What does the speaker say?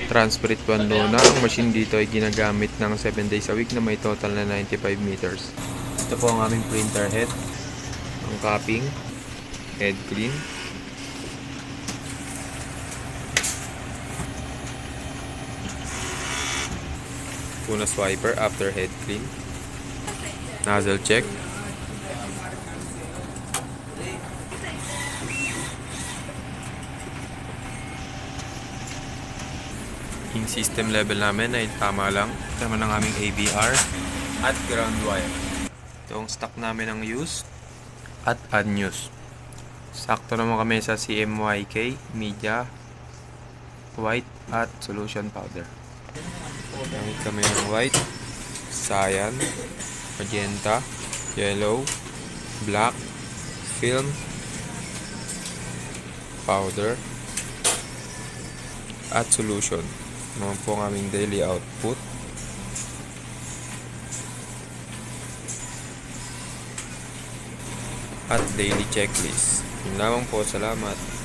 Transferit 1 Luna. Ang machine dito ay ginagamit ng 7 days a week na may total na 95 meters. Ito po ang aming printer head. Ang capping, head clean. Punas wiper after head clean. Nozzle check. Yung system level namin ay tama lang. Tama ng aming ABR at ground wire. Ito ang stock namin ng used at unused. Sakto naman kami sa CMYK, media, white at solution powder. Gamit kami ng white, cyan, magenta, yellow, black, film, powder, at solution. Naman po ang aming daily output. At daily checklist. Yun lamang po, salamat.